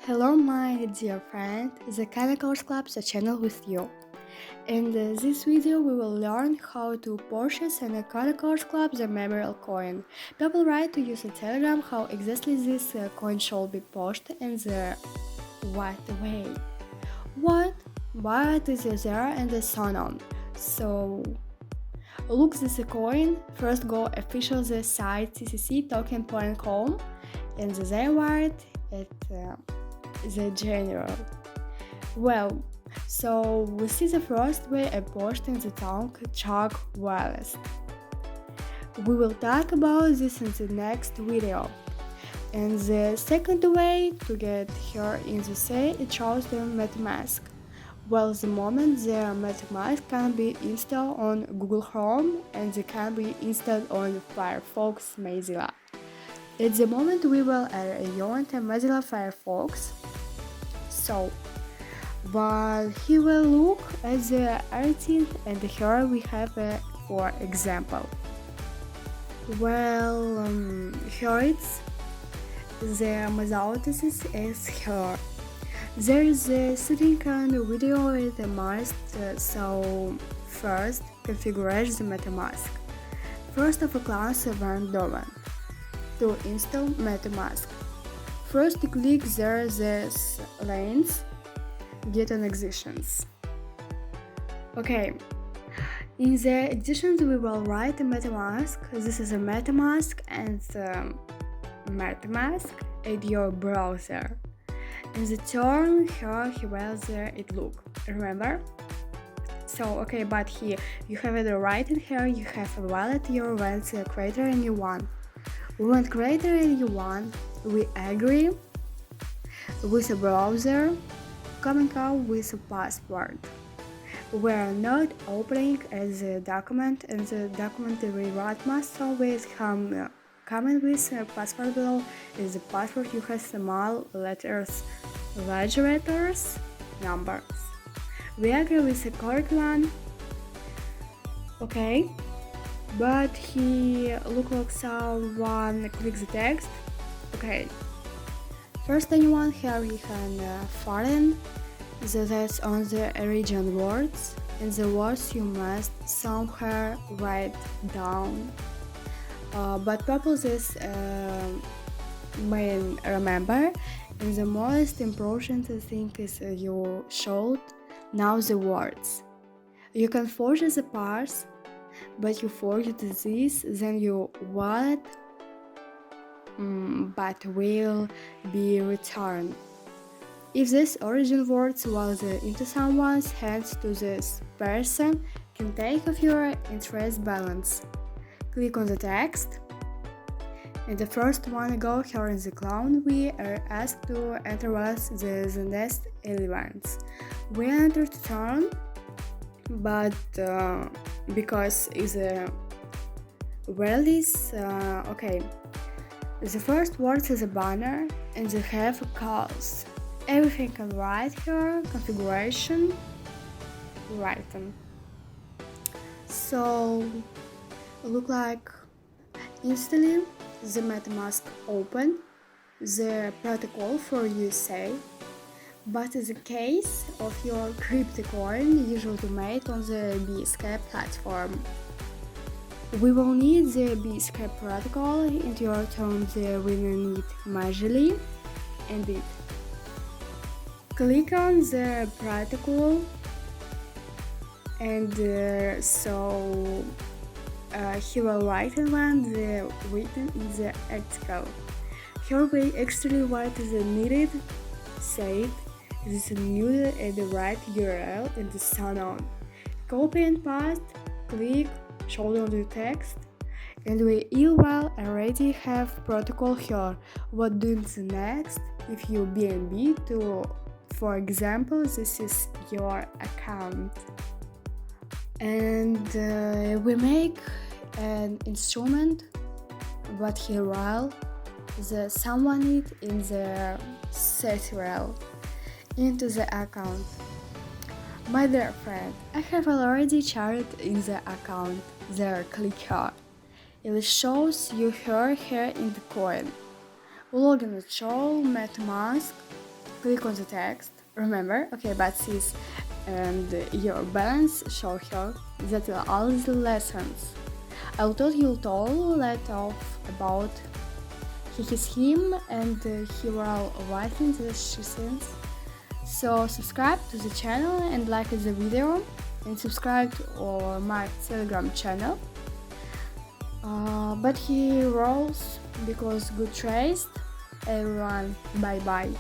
Hello my dear friend, the Cane Corso Club, the channel with you. In this video we will learn how to purchase in a Cane Corso Club the memorial coin. People write to use a Telegram how exactly this coin should be pushed in the what way. What? But it is there and so on. So look this coin, first go official the site ccc.token.com and they write it the general. Well, so we see the first way a post in the talk Chuck Wallace. We will talk about this in the next video. And the second way to get here in the say it shows the Meta Musk. Well, the moment the Meta Musk can be installed on Google Chrome and they can be installed on Firefox Mozilla. At the moment we will use Mozilla Firefox. So, but he will look at the artist and here we have a for example. Well, here it's the methods is here. There is a setting and video with the must. So first configure the MetaMask. First of a class event domain. To install MetaMask. First click there these lanes, get an extensions. Okay, in the extensions we will write a MetaMask. This is a MetaMask and MetaMask at your browser. In the turn here there it look. Remember? So okay, but here you have it right in here. You have a wallet. You want to create a new one. We want create a new one. We agree with a browser, coming out with a password. We are not opening as a document, and the document we write must always come with a password below. In the password you have small letters, large letters, numbers. We agree with the correct one. Okay. But he look like someone clicks the text. Okay. First anyone here he can foreign that's on the original words and the words you must somehow write down. But people this may remember and the most important thing is you should know the words. You can forge the parts but you forget this, then your wallet but will be returned. If this origin words was into someone's hands to this person can take off your interest balance. Click on the text and the first one go here in the cloud we are asked to enter us the next elements. We enter to turn but because is a release okay, the first word is a banner and they have calls. Everything can write here, configuration, written. So look like instantly the MetaMask open the protocol for USA. But in the case of your crypto coin usually made on the SHIBSC platform, we will need the SHIBSC protocol. In your terms, we will need majorly and it. Click on the protocol and so he will write and land the written in the article. Here we actually what is needed, say this is new at the right URL and the so on. Copy and paste, click, show on the text, and we will already have protocol here. What do the next? If you BNB to, for example, this is your account, and we make an instrument, but here while the someone it in the CTRL into the account. My dear friend, I have already charted in the account. There, click here. It shows you here in the coin. Login show MetaMask. click on the text, remember, okay, but sis, and your balance show her that all the lessons. I'll tell you all let off about him and he will writing the she sends. So subscribe to the channel and like the video and subscribe to my Telegram channel. But he rolls because good trade. Everyone, bye bye.